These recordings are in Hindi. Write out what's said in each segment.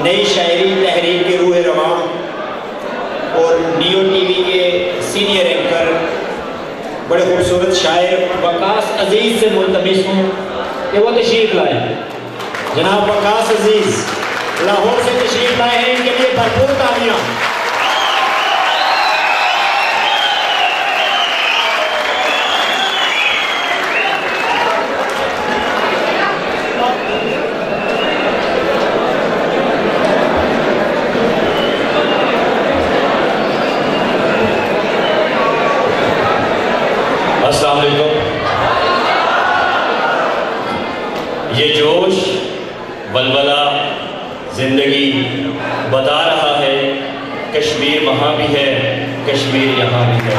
नई शायरी तहरीर के रूह रवां और नियो टीवी के सीनियर एंकर बड़े खूबसूरत शायर वकास अजीज़ से मुल्तमिस हूँ कि वो तशरीफ़ लाए। जनाब वकास अजीज़ लाहौर से तशरीफ़ लाए हैं, इनके लिए भरपूर तालियां। अस्सलाम वालेकुम। ये जोश बलबला जिंदगी बता रहा है, कश्मीर वहाँ भी है, कश्मीर यहाँ भी है।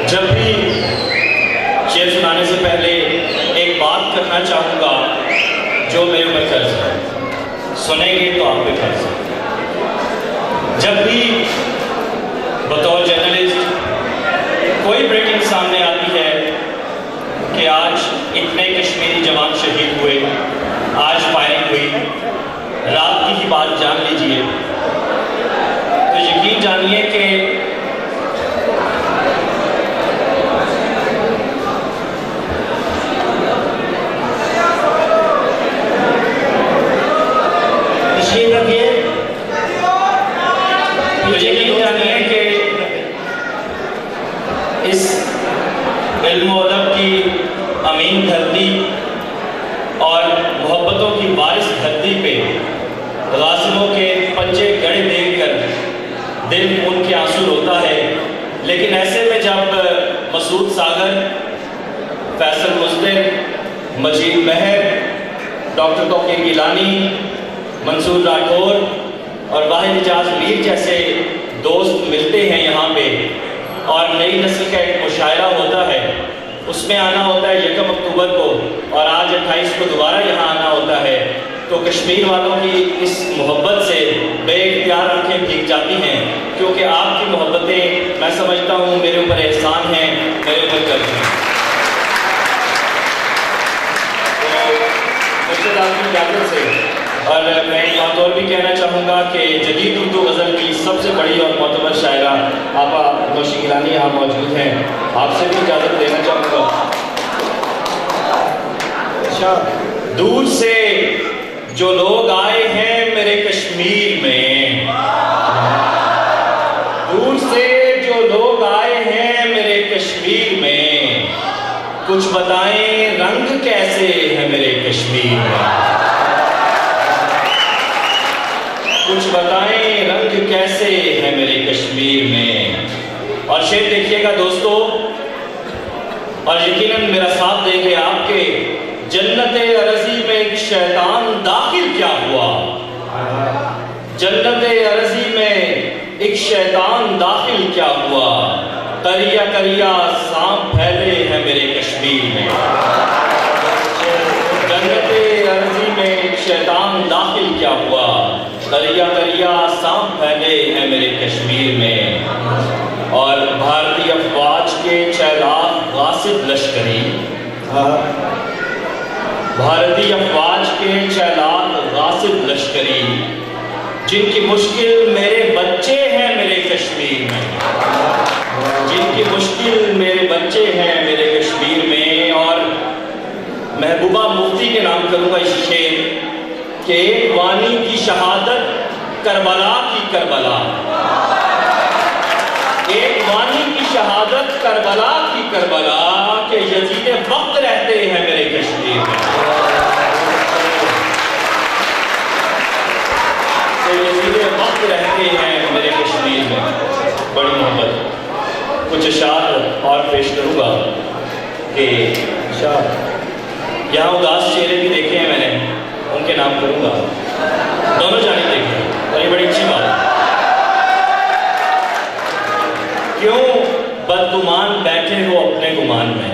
जब भी शेर सुनाने से पहले एक बात करना चाहूँगा जो मेरे ऊपर कर्ज है, सुनेंगे तो आप पे कर्ज है। जब भी बतौर जर्नलिस्ट कोई ब्रेकिंग सामने आती है कि आज इतने कश्मीरी जवान शहीद हुए, आज फायरिंग हुई, रात की ही बात जान लीजिए, तो यकीन जानिए कि इस इल्म और अदब की अमीन धरती और मोहब्बतों की बारिश धरती पे गाज़ियों के पंजे गड़े देखकर दिल खून के आंसू रोता है। लेकिन ऐसे में जब मसूद सागर, फैसल मुज़्फ़िर, मजीद महर, डॉक्टर तौक़ीर गिलानी, मंसूर राठौर और वाहिद इजाज़ मीर जैसे दोस्त मिलते हैं यहाँ पे और नई नस्ल का एक मुशायरा होता है, उसमें आना होता है 1 अक्टूबर को और आज 28 को दोबारा यहाँ आना होता है, तो कश्मीर वालों की इस मोहब्बत से बेइख्तियार आंखें भीग जाती हैं, क्योंकि आपकी मोहब्बतें मैं समझता हूँ मेरे ऊपर एहसान हैं, मेरे ऊपर कर्ज हैं। तो आपकी इजाज़त से और मैं एक बात और भी कहना चाहूँगा कि जदीद उर्दू गज़ल की सबसे बड़ी और मोतबर शायरा आपा नौशी गिलानी यहाँ मौजूद हैं, आपसे भी इजाज़त लेना चाहूँगा। अच्छा, दूर से जो लोग आए हैं मेरे कश्मीर में, दूर से जो लोग आए हैं मेरे कश्मीर में, कुछ बताएं रंग कैसे है मेरे कश्मीर में, कुछ बताएं रंग कैसे है मेरे कश्मीर में। और शेर देखिएगा दोस्तों, और यकीनन मेरा साथ देंगे आपके, जन्नते अर्ज़ी में एक शैतान दाखिल क्या हुआ, जन्नते अर्ज़ी में एक शैतान दाखिल क्या हुआ, करिया करिया सांप फैले हैं मेरे कश्मीर में, जन्नते अर्ज़ी में एक शैतान दाखिल क्या हुआ, करिया करिया सांप फैले हैं मेरे कश्मीर में। और भारतीय अफवाज के 6 लाख गासिब लश्करी, भारतीय अफवाज के 6 लाख गासिब लश्करी, जिनकी मुश्किल मेरे बच्चे हैं मेरे कश्मीर में, जिनकी मुश्किल मेरे बच्चे हैं मेरे कश्मीर में। और महबूबा मुफ्ती के नाम करूँगा इस शेर कि एक वानी की शहादत करबला की करबला, एक वानी की शहादत करबला की करबला, के यजीद वक्त रहते हैं मेरे कश्मीर में, के यजीद वक्त रहते हैं मेरे कश्मीर में। बड़ी मोहब्बत कुछ अशार और पेश करूँगा कि यहाँ उदास चेहरे भी देखे हैं मैंने, उनके नाम करूँगा, दोनों जाने देखे, और ये बड़ी अच्छी बात है। क्यों बदगुमान बैठे हो अपने गुमान में,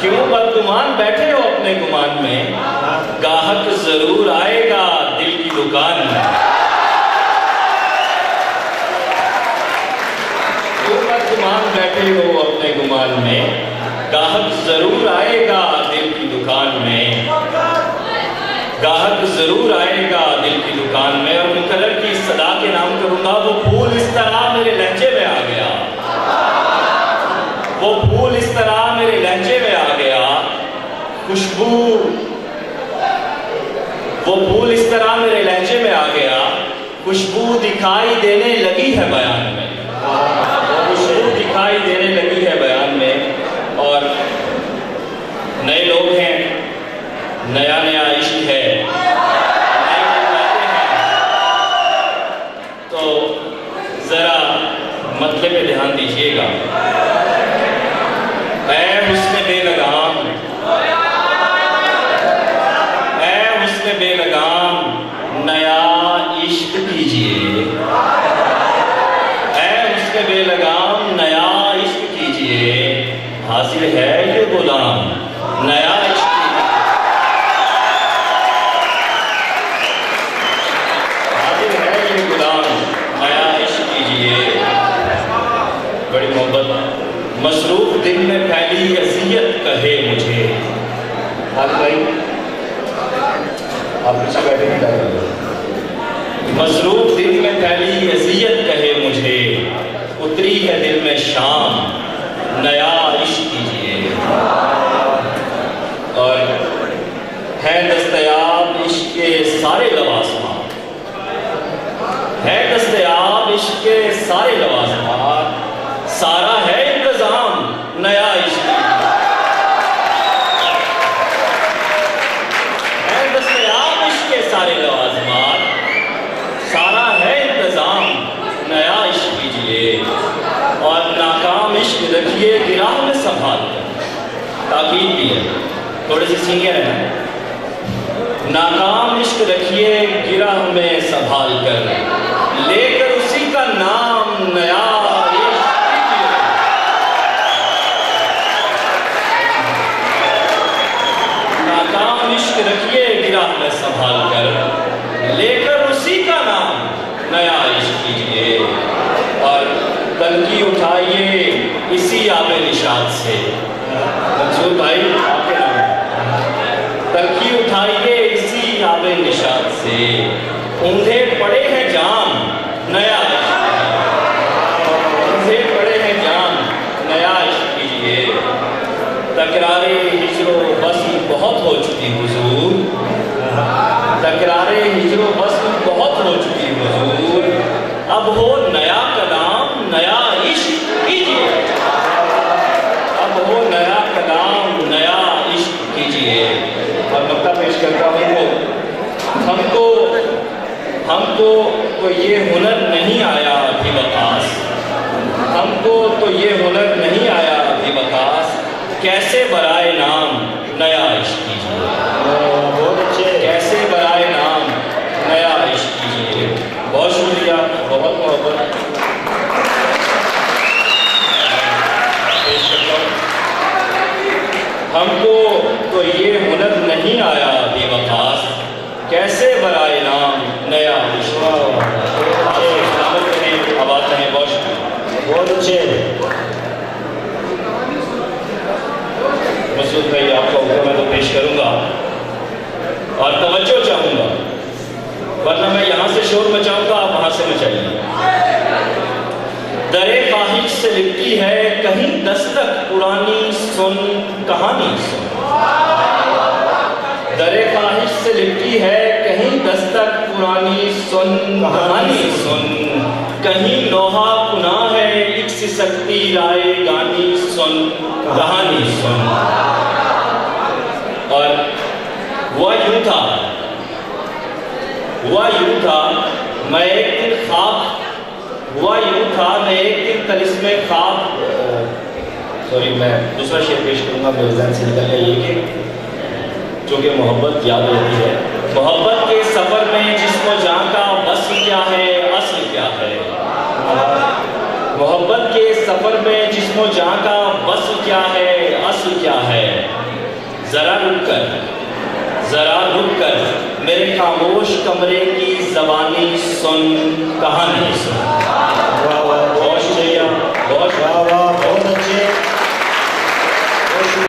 क्यों बदगुमान बैठे हो अपने गुमान में, गाहक जरूर आएगा दिल की दुकान में। गुमान बैठे हो अपने गुमान में, गाहक जरूर आएगा दिल की दुकान में, गाहक जरूर आएगा दिल की दुकान में। और मुकर्रर की सदा के नाम करूंगा, वो फूल इस तरह मेरे लहजे में आ गया, वो फूल इस तरह मेरे लहजे में आ गया, खुशबू, वो फूल इस तरह मेरे लहजे में आ गया, खुशबू दिखाई देने लगी है बयान में, खुशबू दिखाई देने लगी है बयान में। और नए लोग हैं, नया नया इश्क है, नए लोग आते हैं, तो जरा मतले पे ध्यान दीजिएगा। ऐ हुस्न बेलगाम, ऐ हुस्न बेलगाम नया इश्क कीजिए, ऐ हुस्न बेलगाम नया इश्क कीजिए, हासिल है ये गुलाम नया इश्क कीजिए, हासिल है ये गुलाम नया इश्क कीजिए। बड़ी मोहब्बत। मसरूफ दिल में फैली अज़ियत कहे मुझे, आप भाई आप पीछे बैठे नहीं जाएंगे। मसरूफ दिल में फैली अज़ियत कहे मुझे, उतरी है दिल में शाम नया इश्क कीजिए। और है दस्तयाब इश्क के सारे लवाज़मात, है दस्तयाब इश्क के सारे लवाज़मात, सारा है इंतजाम नया इश्क, है दस्तयाब इश्क के सारे लवाज़मात, सारा है इंतजाम नया इश्क कीजिए। और नाकाम इश्क रखिए गिराह में संभाल कर, ताकीद भी है, थोड़े से सीनियर है। नाकाम इश्क रखिए गिराह में संभाल कर, लेकर उसी का नाम नया इश्क रखिए गिराह में संभाल कर, लेकर उसी का नाम नया इश्क कीजिए। और तलखी उठाइए इसी आबे निशात से, मंसूर भाई आपके नाम, तलखी उठाइए इसी आबे निशात से, ऊंधे पड़े हैं जाम नया इश्क, ऊंधे पड़े हैं जाम नया इश्क कीजिए। तकरारे हिजरो वस्ल बहुत हो चुकी हुजूर, तकरारे हिजरो वस्ल बहुत हो चुकी हुजूर, अब हो नया कलाम नया इश्क कीजिए, अब हो नया कलाम नया इश्क कीजिए। और नुक्ता पेश करता हूँ, हमको हमको तो ये हुनर नहीं आया अभी वकास, हमको तो ये हुनर नहीं आया अभी वकास, कैसे बराए नाम नया इश्क कीजिए, बहुत अच्छे, कैसे बराए नाम नया इश्क कीजिए। बहुत शुक्रिया, बहुत मोहब्बत पेश करता हूँ। हमको तो ये हुनर नहीं आया अभी वकास, कैसे बराए नाम नया इश्क, आवाज़ नहीं, बहुत शुक्रिया, बहुत अच्छे। मसूद भाई आपका हुक्म मैं तो पेश करूंगा और तवज्जो चाहूंगा, वरना मैं यहाँ से शोर मचाऊंगा, आप वहां से मचाइए। दरे ख्वाहिश से लिपटी है कहीं दस्तक पुरानी सुन कहानी सुन, दरे ख्वाहिश से लिपटी है कहीं दस्तक पुरानी सुन कहानी सुन, कहीं लोहा कुना है एक सिसकती राय गानी सुन कहानी सुन। और वह यूं था मैं एक दिन ख्वाब, हुआ यूं था मैं एक दिन तलिस्मे ख्वाब, सॉरी मैं दूसरा शेर पेश करूंगा, मेरे ज़हन से निकल गया ये कि जो कि मोहब्बत याद रहती है। मोहब्बत के सफ़र में जिस्मो जान का वस्ल क्या है असल क्या है, मोहब्बत के सफ़र में जिस्मो जान का वस्ल क्या है असल क्या है। ज़रा रुक कर मेरे खामोश कमरे की ज़बानी सुन कहानी सुन।